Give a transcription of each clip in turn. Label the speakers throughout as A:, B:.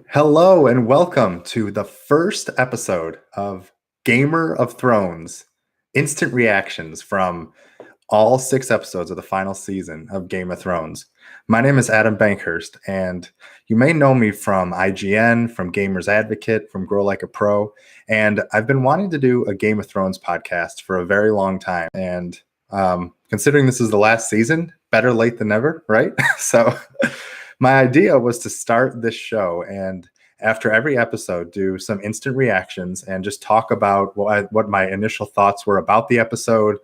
A: Hello and welcome to the first episode of Gamer of Thrones. Instant reactions from all 6 episodes of the final season of Game of Thrones. My name is Adam Bankhurst, and you may know me from IGN, from Gamers Advocate, from Grow Like a Pro, and I've been wanting to do a Game of Thrones podcast for a very long time. And considering this is the last season, better late than never, right? So my idea was to start this show and after every episode do some instant reactions and just talk about what my initial thoughts were about the episode,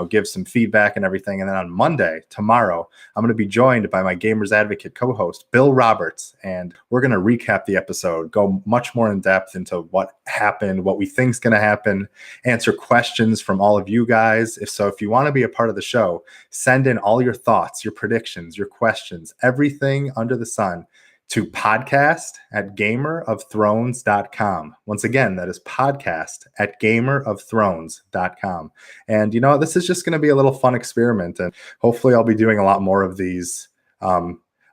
A: give some feedback and everything. And then on Monday, tomorrow, I'm going to be joined by my Gamers Advocate co-host, Bill Roberts, and we're going to recap the episode, go much more in depth into what happened, what we think is going to happen, answer questions from all of you guys. If you want to be a part of the show, send in all your thoughts, your predictions, your questions, everything under the sun to podcast@gamerofthrones.com. Once again, that is podcast@gamerofthrones.com. And this is just going to be a little fun experiment, and hopefully I'll be doing a lot more of these.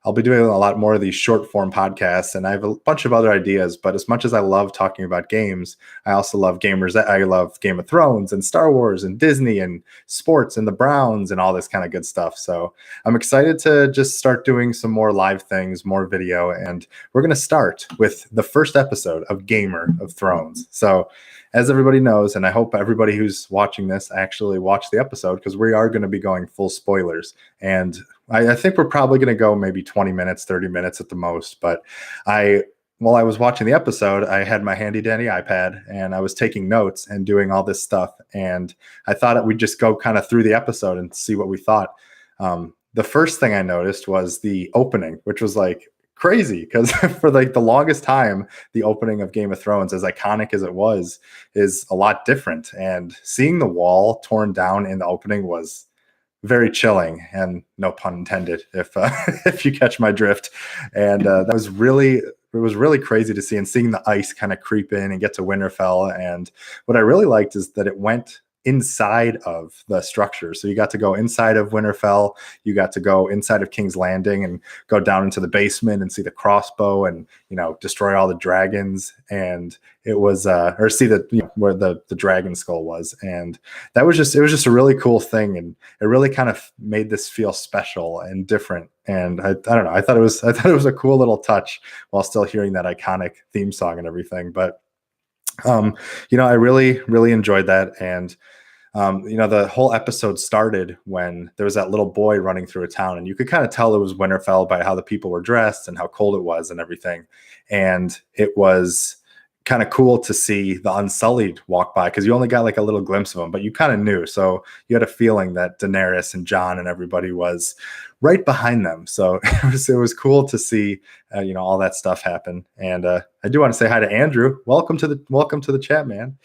A: I'll be doing a lot more of these short form podcasts, and I have a bunch of other ideas. But as much as I love talking about games, I also love gamers. I love Game of Thrones and Star Wars and Disney and sports and the Browns and all this kind of good stuff. So I'm excited to just start doing some more live things, more video. And we're going to start with the first episode of Gamer of Thrones. So as everybody knows, and I hope everybody who's watching this actually watched the episode, because we are going to be going full spoilers. And I think we're probably going to go maybe 20 minutes, 30 minutes at the most. But while I was watching the episode, I had my handy dandy iPad and I was taking notes and doing all this stuff. And I thought we'd just go kind of through the episode and see what we thought. The first thing I noticed was the opening, which was like crazy, because for like the longest time, the opening of Game of Thrones, as iconic as it was, is a lot different. And seeing the wall torn down in the opening was very chilling, and no pun intended, if you catch my drift. And it was really crazy to see, and seeing the ice kind of creep in and get to Winterfell. And what I really liked is that it went inside of the structure. So you got to go inside of Winterfell, you got to go inside of King's Landing and go down into the basement and see the crossbow and, destroy all the dragons. And it was, or see where the dragon skull was. And it was just a really cool thing. And it really kind of made this feel special and different. And I don't know, I thought it was a cool little touch while still hearing that iconic theme song and everything. But I really, really enjoyed that. And, the whole episode started when there was that little boy running through a town, and you could kind of tell it was Winterfell by how the people were dressed and how cold it was and everything. And it was kind of cool to see the Unsullied walk by, because you only got like a little glimpse of them, but you kind of knew. So you had a feeling that Daenerys and Jon and everybody was right behind them. So it was cool to see, all that stuff happen. And I do want to say hi to Andrew. Welcome to the chat, man.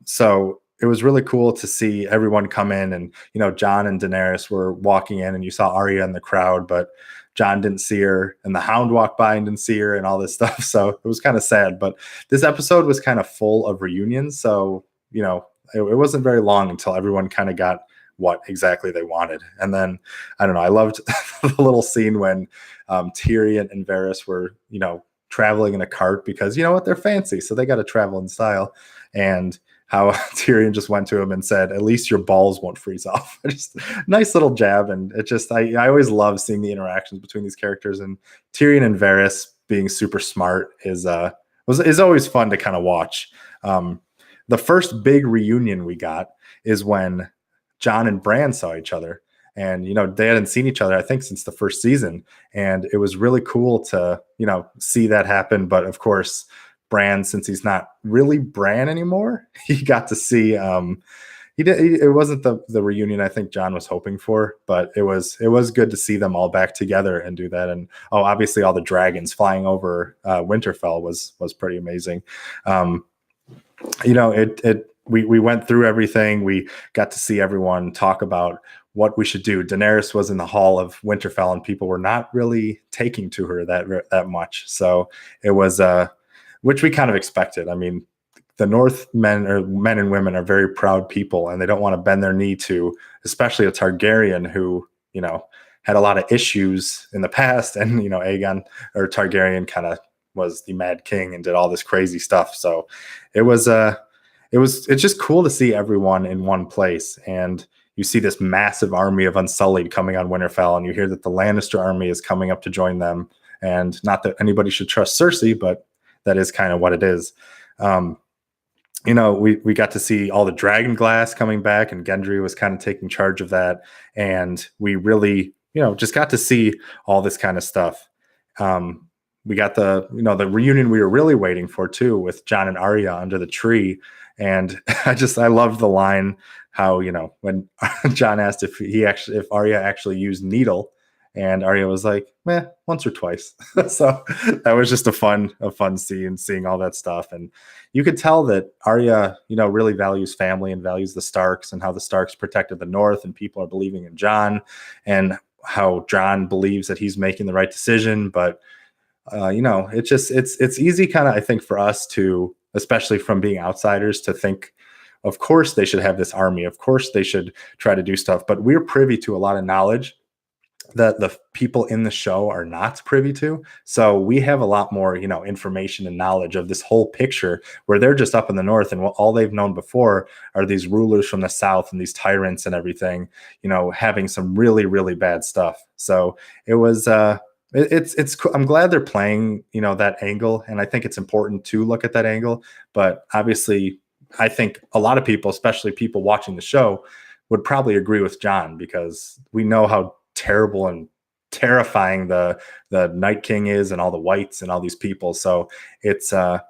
A: So it was really cool to see everyone come in, and, Jon and Daenerys were walking in, and you saw Arya in the crowd, but Jon didn't see her, and the Hound walked by and didn't see her, and all this stuff. So it was kind of sad, but this episode was kind of full of reunions. So, it wasn't very long until everyone kind of got what exactly they wanted. And then, I don't know, I loved the little scene when Tyrion and Varys were, traveling in a cart, because they're fancy, so they got to travel in style. And how Tyrion just went to him and said, "At least your balls won't freeze off." Just nice little jab. And it just, I always love seeing the interactions between these characters, and Tyrion and Varys being super smart is always fun to kind of watch. The first big reunion we got is when Jon and Bran saw each other, and, they hadn't seen each other, I think, since the first season. And it was really cool to, see that happen. But of course, Bran, since he's not really Bran anymore, he got to see it wasn't the reunion I think Jon was hoping for, but it was good to see them all back together and do that. And obviously all the dragons flying over Winterfell was pretty amazing. We went through everything. We got to see everyone talk about what we should do. Daenerys was in the hall of Winterfell, and people were not really taking to her that much. So it was which we kind of expected. I mean, the Northmen, or men and women, are very proud people, and they don't want to bend their knee to, especially a Targaryen who, had a lot of issues in the past. And, Aegon, or Targaryen, kind of was the Mad King and did all this crazy stuff. So it's just cool to see everyone in one place. And you see this massive army of Unsullied coming on Winterfell, and you hear that the Lannister army is coming up to join them. And not that anybody should trust Cersei, but that is kind of what it is. We got to see all the dragon glass coming back, and Gendry was kind of taking charge of that. And we really, just got to see all this kind of stuff. We got the reunion we were really waiting for too, with Jon and Arya under the tree. And I loved the line how, when Jon asked if Arya actually used needle, and Arya was like, once or twice. So that was just a fun scene, seeing all that stuff. And you could tell that Arya, really values family and values the Starks, and how the Starks protected the North, and people are believing in Jon, and how Jon believes that he's making the right decision. But, it's easy kind of, I think, for us to, especially from being outsiders, to think, of course they should have this army. Of course they should try to do stuff. But we're privy to a lot of knowledge that the people in the show are not privy to. So we have a lot more, information and knowledge of this whole picture, where they're just up in the North, and all they've known before are these rulers from the South and these tyrants and everything, having some really, really bad stuff. So it was, it's cool. I'm glad they're playing, that angle. And I think it's important to look at that angle. But obviously, I think a lot of people, especially people watching the show, would probably agree with Jon, because we know how terrible and terrifying the Night King is, and all the whites and all these people. So it's I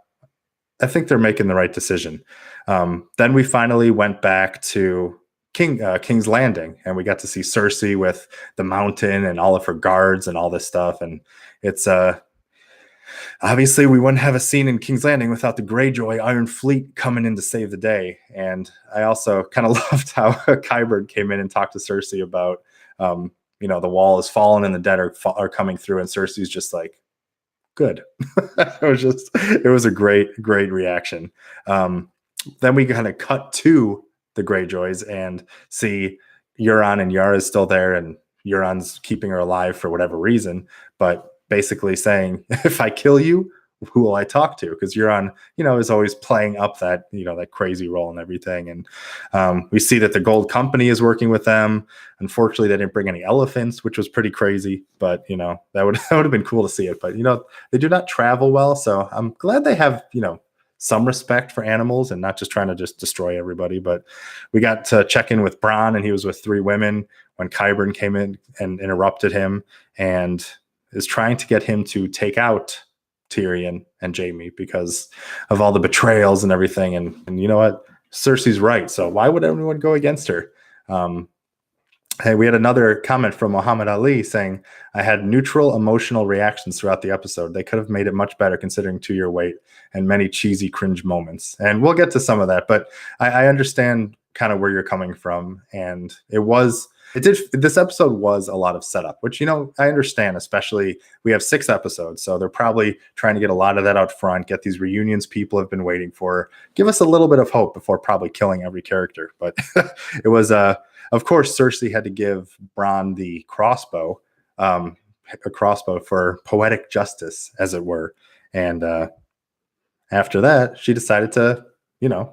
A: think they're making the right decision. Then we finally went back to King's Landing, and we got to see Cersei with the mountain and all of her guards and all this stuff. And it's obviously we wouldn't have a scene in King's Landing without the Greyjoy Iron Fleet coming in to save the day. And I also kind of loved how Qyburn came in and talked to Cersei about the wall has fallen and the dead are coming through, and Cersei's just like, good. It was a great reaction. Then we kind of cut to the Greyjoys and see Euron, and Yara's still there, and Euron's keeping her alive for whatever reason, but basically saying, if I kill you, who will I talk to? Because Euron, is always playing up that, that crazy role and everything. And we see that the Gold Company is working with them. Unfortunately, they didn't bring any elephants, which was pretty crazy, but, that would have been cool to see it. But, they do not travel well. So I'm glad they have, some respect for animals and not just trying to just destroy everybody. But we got to check in with Bronn, and he was with 3 women when Qyburn came in and interrupted him and is trying to get him to take out Tyrion and Jaime because of all the betrayals and everything. And you know what? Cersei's right. So why would anyone go against her? Hey, we had another comment from Muhammad Ali saying, I had neutral emotional reactions throughout the episode. They could have made it much better considering 2-year wait and many cheesy cringe moments. And we'll get to some of that, but I understand kind of where you're coming from. And this episode was a lot of setup, which, I understand, especially we have 6 episodes. So they're probably trying to get a lot of that out front, get these reunions people have been waiting for, give us a little bit of hope before probably killing every character. But it was, of course, Cersei had to give Bronn the crossbow, a crossbow for poetic justice, as it were. And after that, she decided to,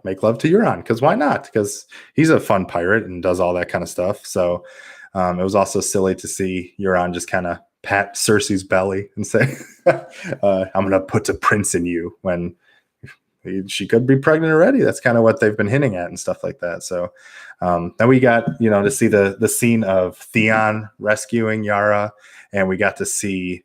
A: make love to Euron, because why not? Because he's a fun pirate and does all that kind of stuff. So it was also silly to see Euron just kind of pat Cersei's belly and say, I'm going to put a prince in you, when she could be pregnant already. That's kind of what they've been hinting at and stuff like that. So then we got, to see the scene of Theon rescuing Yara, and we got to see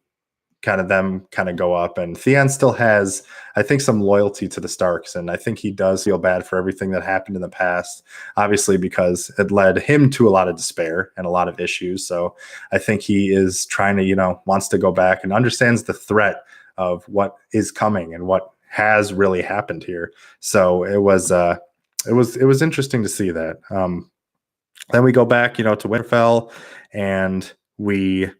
A: kind of them kind of go up. And Theon still has, I think, some loyalty to the Starks, and I think he does feel bad for everything that happened in the past, obviously, because it led him to a lot of despair and a lot of issues. So I think he is trying to, wants to go back and understands the threat of what is coming and what has really happened here. So it was interesting to see that. Then we go back, to Winterfell, and we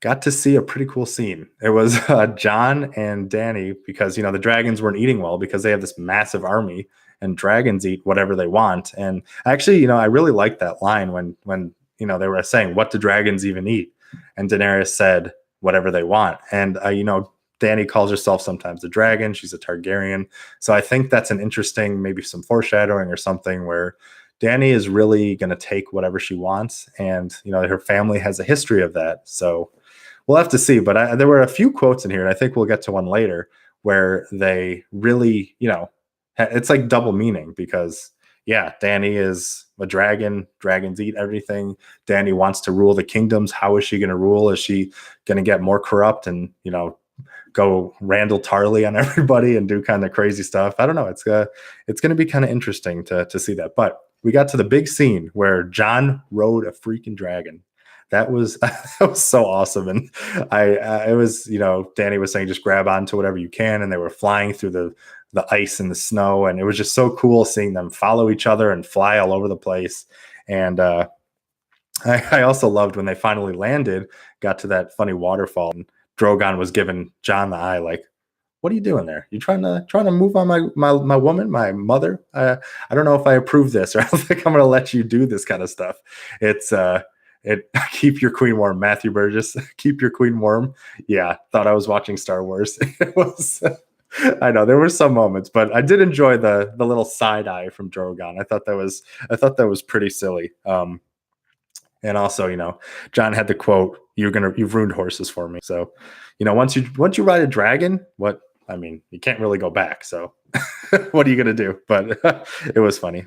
A: got to see a pretty cool scene. It was Jon and Dany, because, the dragons weren't eating well because they have this massive army, and dragons eat whatever they want. And actually, I really liked that line when they were saying, what do dragons even eat? And Daenerys said, whatever they want. And, Dany calls herself sometimes the dragon. She's a Targaryen. So I think that's an interesting, maybe some foreshadowing or something where Dany is really going to take whatever she wants. And, her family has a history of that. So we'll have to see. But there were a few quotes in here, and I think we'll get to one later, where they really, it's like double meaning because, yeah, Dany is a dragon. Dragons eat everything. Dany wants to rule the kingdoms. How is she going to rule? Is she going to get more corrupt and, go Randall Tarley on everybody and do kind of crazy stuff? I don't know. It's going to be kind of interesting to see that. But we got to the big scene where Jon rode a freaking dragon. That was so awesome. And it was, Dany was saying, just grab onto whatever you can. And they were flying through the ice and the snow. And it was just so cool seeing them follow each other and fly all over the place. And I also loved when they finally landed, got to that funny waterfall, and Drogon was giving Jon the eye, like, what are you doing there? You trying to move on my woman, my mother? I don't know if I approve this, or I don't think I'm going to let you do this kind of stuff. It's keep your queen warm, Matthew Burgess. Keep your queen warm. Yeah, thought I was watching Star Wars. It was. I know there were some moments, but I did enjoy the little side eye from Drogon. I thought that was pretty silly. And also, Jon had the quote, "You've ruined horses for me." So, once you ride a dragon, you can't really go back. So, what are you gonna do? But it was funny.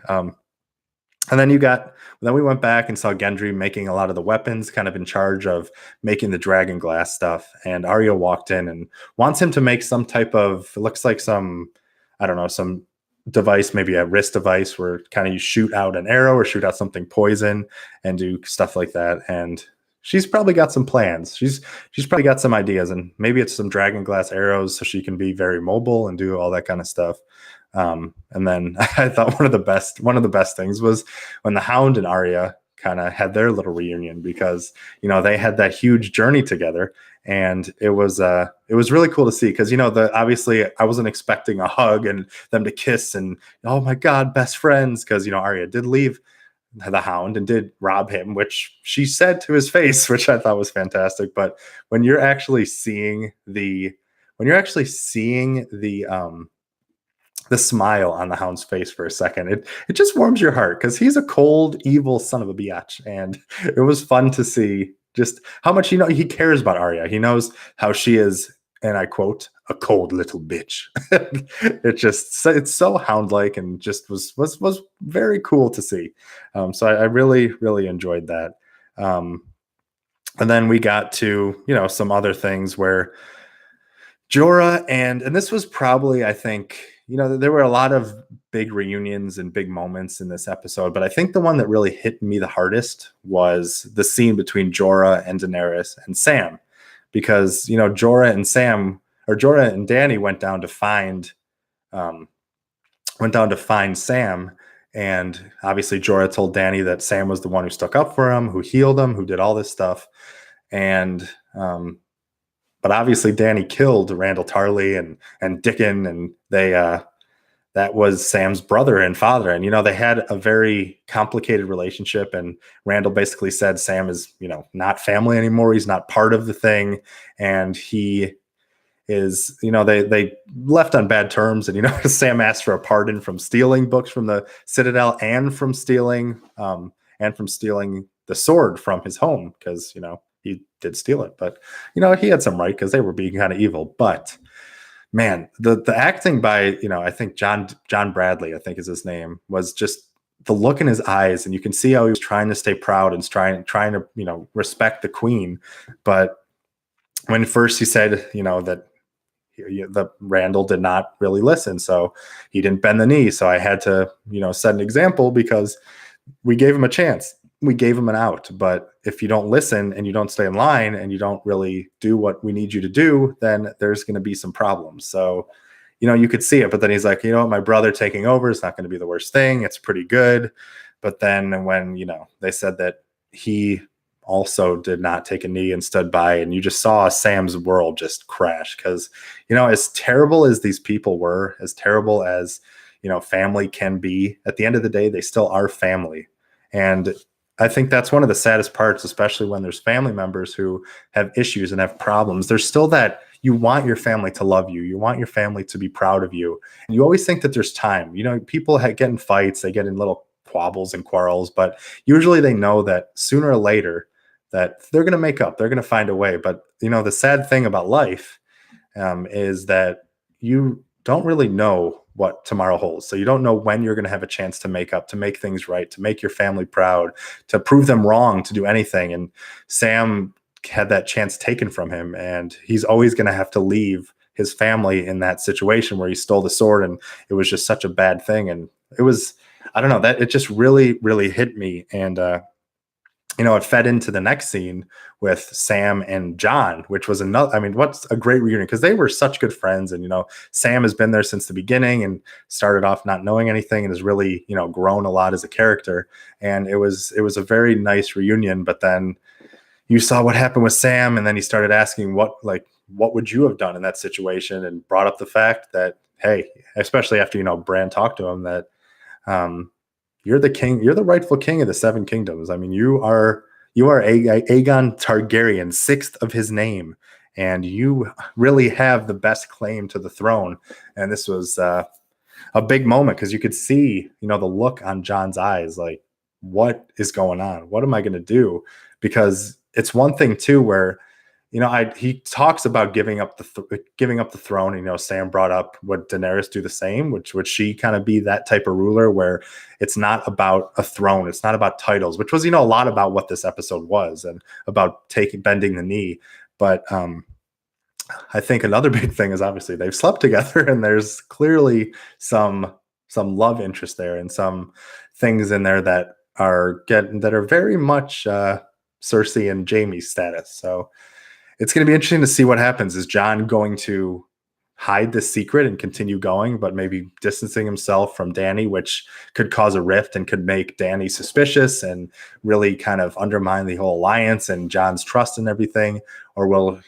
A: And then we went back and saw Gendry making a lot of the weapons, kind of in charge of making the dragon glass stuff. And Arya walked in and wants him to make some type of, it looks like some device, maybe a wrist device where kind of you shoot out an arrow or shoot out something poison and do stuff like that. And she's probably got some plans. She's probably got some ideas, and maybe it's some dragon glass arrows so she can be very mobile and do all that kind of stuff. And then I thought one of the best things was when the Hound and Arya kind of had their little reunion, because they had that huge journey together, and it was really cool to see, because obviously I wasn't expecting a hug and them to kiss and, oh my God, best friends, because Arya did leave the Hound and did rob him, which she said to his face, which I thought was fantastic. But when you're actually seeing the smile on the Hound's face for a second, it just warms your heart, because he's a cold, evil son of a biatch. And it was fun to see just how much he cares about Arya. He knows how she is, and I quote, a cold little bitch. It's so Hound-like, and just was very cool to see. So I really, really enjoyed that. And then we got to, some other things where Jorah and this was probably, I think, there were a lot of big reunions and big moments in this episode, but I think the one that really hit me the hardest was the scene between Jorah and Daenerys and Sam, because, Jorah and Dany went down to find Sam. And obviously Jorah told Dany that Sam was the one who stuck up for him, who healed him, who did all this stuff. And, but obviously Dany killed Randall Tarley and Dickon, and that was Sam's brother and father. And, they had a very complicated relationship, and Randall basically said Sam is, not family anymore. He's not part of the thing. And he is, they left on bad terms. And, Sam asked for a pardon from stealing books from the Citadel and from stealing the sword from his home, because, he did steal it, but he had some right, because they were being kind of evil. But man, the acting by I think John Bradley, I think is his name, was just the look in his eyes, and you can see how he was trying to stay proud and trying to respect the queen. But when first he said that the Randall did not really listen, so he didn't bend the knee, so I had to set an example, because we gave him a chance. We gave him an out. But if you don't listen and you don't stay in line and you don't really do what we need you to do, then there's going to be some problems. So, you could see it, but then he's like, my brother taking over is not going to be the worst thing. It's pretty good. But then when, they said that he also did not take a knee and stood by, and you just saw Sam's world just crash, because, as terrible as these people were, as terrible as, family can be, at the end of the day, they still are family. And I think that's one of the saddest parts, especially when there's family members who have issues and have problems. There's still that, you want your family to love you. You want your family to be proud of you. And you always think that there's time. People get in fights, they get in little quabbles and quarrels, but usually they know that sooner or later that they're going to make up, they're going to find a way. But the sad thing about life is that you don't really know what tomorrow holds. So you don't know when you're going to have a chance to make up, to make things right, to make your family proud, to prove them wrong, to do anything. And Sam had that chance taken from him, and he's always going to have to leave his family in that situation where he stole the sword, and it was just such a bad thing. And it was, I don't know, that it just really, really hit me. And it fed into the next scene with Sam and Jon, which was another, what's a great reunion, because they were such good friends. And, Sam has been there since the beginning and started off not knowing anything and has really, grown a lot as a character. And it was a very nice reunion. But then you saw what happened with Sam, and then he started asking what would you have done in that situation, and brought up the fact that, hey, especially after, Bran talked to him, that, you're the king. You're the rightful king of the Seven Kingdoms. You are Aegon Targaryen, sixth of his name, and you really have the best claim to the throne. And this was a big moment, because you could see, the look on Jon's eyes, like, what is going on? What am I going to do? Because it's one thing too, where he talks about giving up the throne. Sam brought up, would Daenerys do the same? Would she kind of be that type of ruler where it's not about a throne, it's not about titles, which was a lot about what this episode was, and about bending the knee. But I think another big thing is, obviously, they've slept together, and there's clearly some love interest there, and some things in there that are very much Cersei and Jaime's status. So it's going to be interesting to see what happens. Is Jon going to hide this secret and continue going, but maybe distancing himself from Dany, which could cause a rift and could make Dany suspicious and really kind of undermine the whole alliance and Jon's trust and everything? Or will,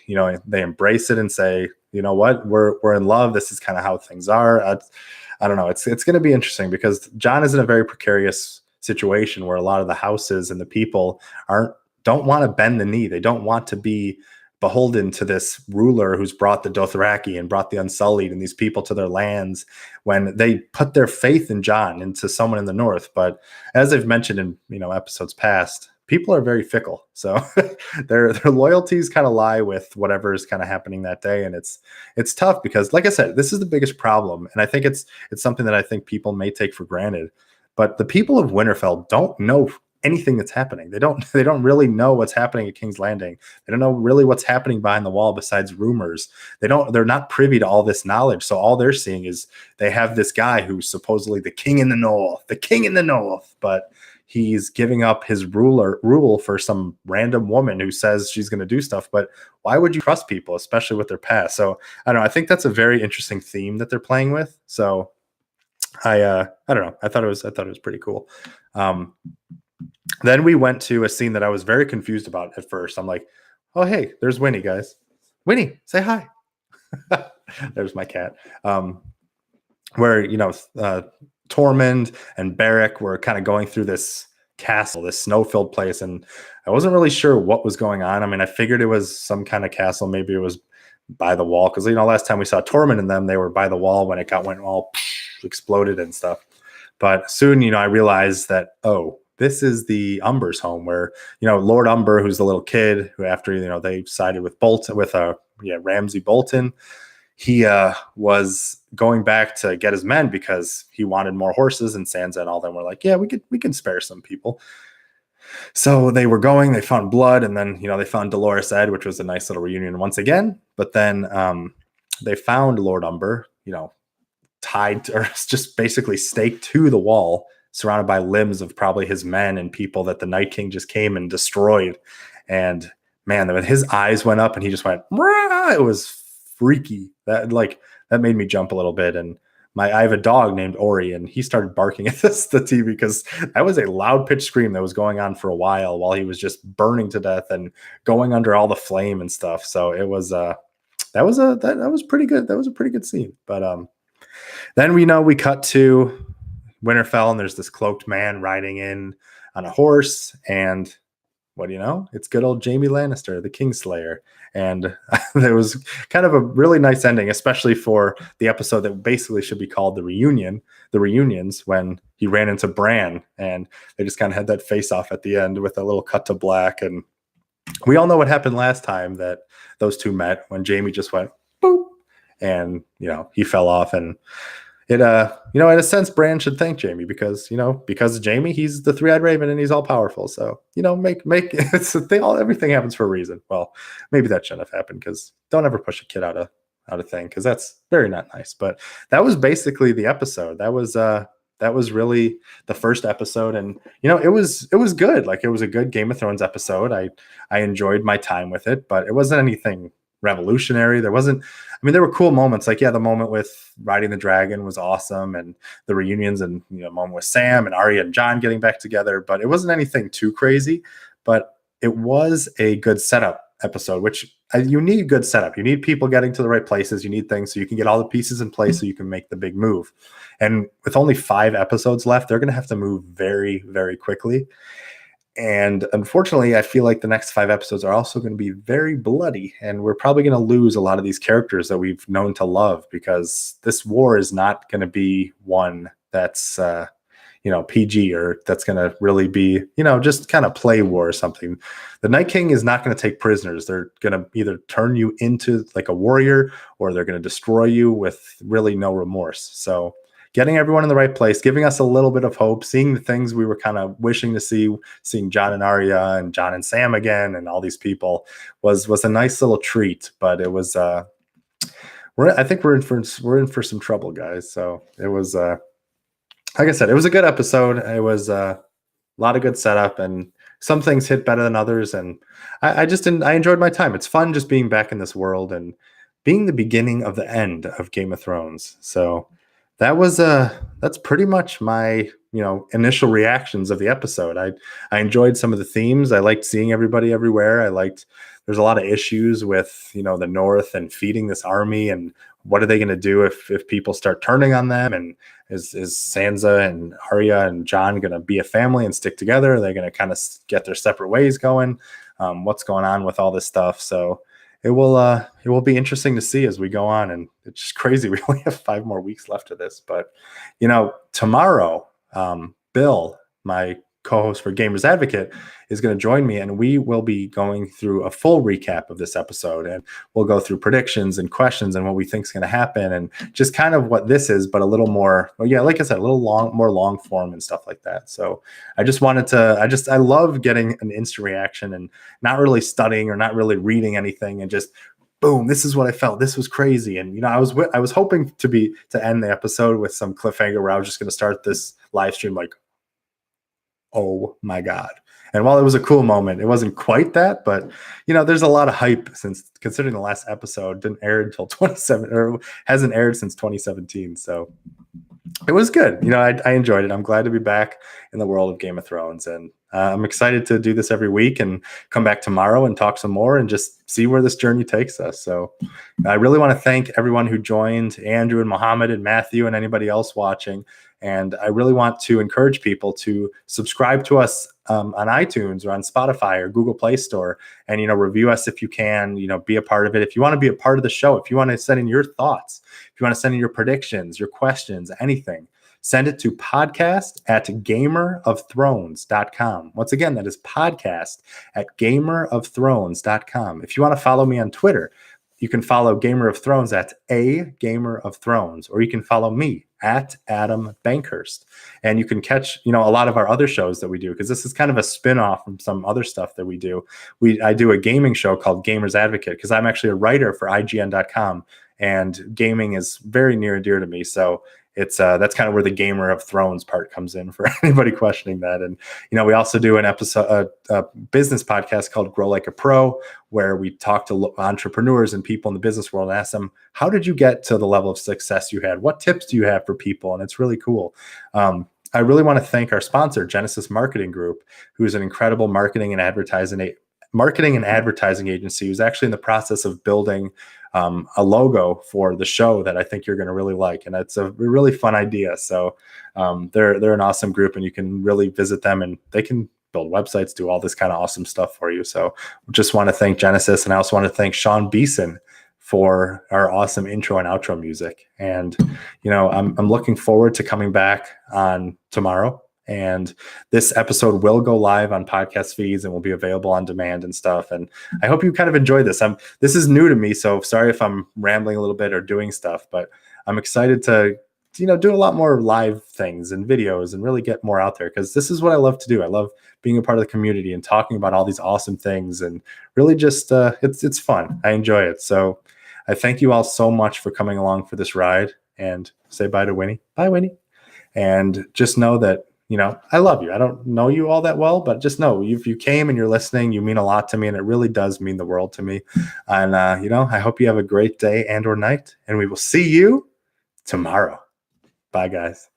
A: they embrace it and say, you know what, we're in love. This is kind of how things are. I don't know. It's going to be interesting, because Jon is in a very precarious situation where a lot of the houses and the people don't want to bend the knee. They don't want to be beholden to this ruler who's brought the Dothraki and brought the Unsullied and these people to their lands, when they put their faith in Jon, into someone in the north. But as I've mentioned in episodes past, people are very fickle, so their loyalties kind of lie with whatever is kind of happening that day. And it's tough, because, like I said, this is the biggest problem, and I think it's something that I think people may take for granted. But the people of Winterfell don't know anything that's happening. They don't really know what's happening at King's Landing. They don't know really what's happening behind the wall besides rumors. They're not privy to all this knowledge. So all they're seeing is they have this guy who's supposedly the king in the north, but he's giving up his rule for some random woman who says she's going to do stuff. But why would you trust people, especially with their past? So I don't know. I think that's a very interesting theme that they're playing with. So I don't know. I thought it was pretty cool. Then we went to a scene that I was very confused about at first. I'm like, oh, hey, there's Winnie, guys. Winnie, say hi. There's my cat. Where, Tormund and Beric were kind of going through this castle, this snow-filled place, and I wasn't really sure what was going on. I figured it was some kind of castle. Maybe it was by the wall, because, last time we saw Tormund and them, they were by the wall when it went all exploded and stuff. But soon, I realized that, this is the Umber's home, where, Lord Umber, who's the little kid who, after, they sided with Ramsay Bolton, he was going back to get his men because he wanted more horses, and Sansa and all them were like, yeah, we can spare some people. So they found blood, and then, they found Dolorous Edd, which was a nice little reunion once again. But then they found Lord Umber, tied, or just basically staked to the wall, surrounded by limbs of probably his men and people that the Night King just came and destroyed. And man, when his eyes went up and he just went, Rah! It was freaky. That made me jump a little bit. And I have a dog named Ori, and he started barking at the TV, because that was a loud pitch scream that was going on for a while he was just burning to death and going under all the flame and stuff. So it was that was pretty good. That was a pretty good scene. But then we cut to Winterfell, and there's this cloaked man riding in on a horse, and what do you know? It's good old Jaime Lannister, the Kingslayer. And there was kind of a really nice ending, especially for the episode that basically should be called the reunions, when he ran into Bran and they just kind of had that face off at the end with a little cut to black. And we all know what happened last time that those two met, when Jaime just went boop and, he fell off. And it, in a sense, Bran should thank Jaime because of Jaime, he's the three-eyed raven and he's all powerful. So, make it's a thing. Everything happens for a reason. Well, maybe that shouldn't have happened, because don't ever push a kid out of thing, because that's very not nice. But that was basically the episode. That was really the first episode, and it was good. Like, it was a good Game of Thrones episode. I enjoyed my time with it, but it wasn't anything revolutionary. There were cool moments, like the moment with riding the dragon was awesome, and the reunions, and moment with Sam and Arya and Jon getting back together, but it wasn't anything too crazy. But it was a good setup episode, which you need good setup. You need people getting to the right places. You need things so you can get all the pieces in place so you can make the big move. And with only 5 episodes left, they're going to have to move very, very quickly. And unfortunately, I feel like the next 5 episodes are also going to be very bloody, and we're probably going to lose a lot of these characters that we've known to love, because this war is not going to be one that's PG, or that's going to really be, just kind of play war or something. The Night King is not going to take prisoners. They're going to either turn you into like a warrior, or they're going to destroy you with really no remorse. So getting everyone in the right place, giving us a little bit of hope, seeing the things we were kind of wishing to see, seeing Jon and Arya and Jon and Sam again, and all these people was a nice little treat. But it was, I think we're in for some trouble, guys. So it was, like I said, it was a good episode. It was a lot of good setup, and some things hit better than others. And I enjoyed my time. It's fun just being back in this world and being the beginning of the end of Game of Thrones. So that's pretty much my initial reactions of the episode. I enjoyed some of the themes. I liked seeing everybody everywhere. There's a lot of issues with the North and feeding this army, and what are they going to do if people start turning on them? And is Sansa and Arya and Jon going to be a family and stick together? Are they going to kind of get their separate ways going? What's going on with all this stuff? So it will be interesting to see as we go on. And it's just crazy. We only have 5 more weeks left of this, but tomorrow, Bill, my co-host for Gamers Advocate, is going to join me, and we will be going through a full recap of this episode, and we'll go through predictions and questions and what we think is going to happen, and just kind of what this is, but a little more, like I said, a little more long form and stuff like that. So I just wanted to, I love getting an instant reaction and not really studying or not really reading anything, and just boom, this is what I felt. This was crazy. And, I was hoping to end the episode with some cliffhanger where I was just going to start this live stream like, oh my God. And while it was a cool moment, it wasn't quite that, but there's a lot of hype, since considering the last episode didn't air until 27, or hasn't aired since 2017. So it was good. I enjoyed it. I'm glad to be back in the world of Game of Thrones, and I'm excited to do this every week and come back tomorrow and talk some more and just see where this journey takes us. So I really want to thank everyone who joined, Andrew and Mohammed and Matthew and anybody else watching. And I really want to encourage people to subscribe to us on iTunes or on Spotify or Google Play Store, and review us if you can. Be a part of it. If you want to be a part of the show, if you want to send in your thoughts, if you want to send in your predictions, your questions, anything, send it to podcast@gamerofthrones.com. Once again, that is podcast@gamerofthrones.com. If you want to follow me on Twitter, you can follow Gamer of Thrones at @gamerofthrones, or you can follow me at Adam Bankhurst. And you can catch, a lot of our other shows that we do, because this is kind of a spin-off from some other stuff that we do. I do a gaming show called Gamers Advocate, because I'm actually a writer for IGN.com, and gaming is very near and dear to me. So it's that's kind of where the Gamer of Thrones part comes in for anybody questioning that. And we also do an episode, a business podcast called Grow Like a Pro, where we talk to entrepreneurs and people in the business world and ask them, how did you get to the level of success you had? What tips do you have for people? And it's really cool. I really want to thank our sponsor, Genesis Marketing Group, who is an incredible marketing and advertising agency, who's actually in the process of building a logo for the show that I think you're going to really like. And it's a really fun idea. So they're an awesome group, and you can really visit them, and they can build websites, do all this kind of awesome stuff for you. So just want to thank Genesis, and I also want to thank Sean Beeson for our awesome intro and outro music. And, I'm looking forward to coming back on tomorrow. And this episode will go live on podcast feeds and will be available on demand and stuff. And I hope you kind of enjoy this. This is new to me, so sorry if I'm rambling a little bit or doing stuff, but I'm excited to, do a lot more live things and videos and really get more out there, because this is what I love to do. I love being a part of the community and talking about all these awesome things, and really just it's fun. I enjoy it. So I thank you all so much for coming along for this ride, and say bye to Winnie. Bye, Winnie. And just know that, I love you. I don't know you all that well, but just know if you came and you're listening, you mean a lot to me, and it really does mean the world to me. And, I hope you have a great day and or night, and we will see you tomorrow. Bye, guys.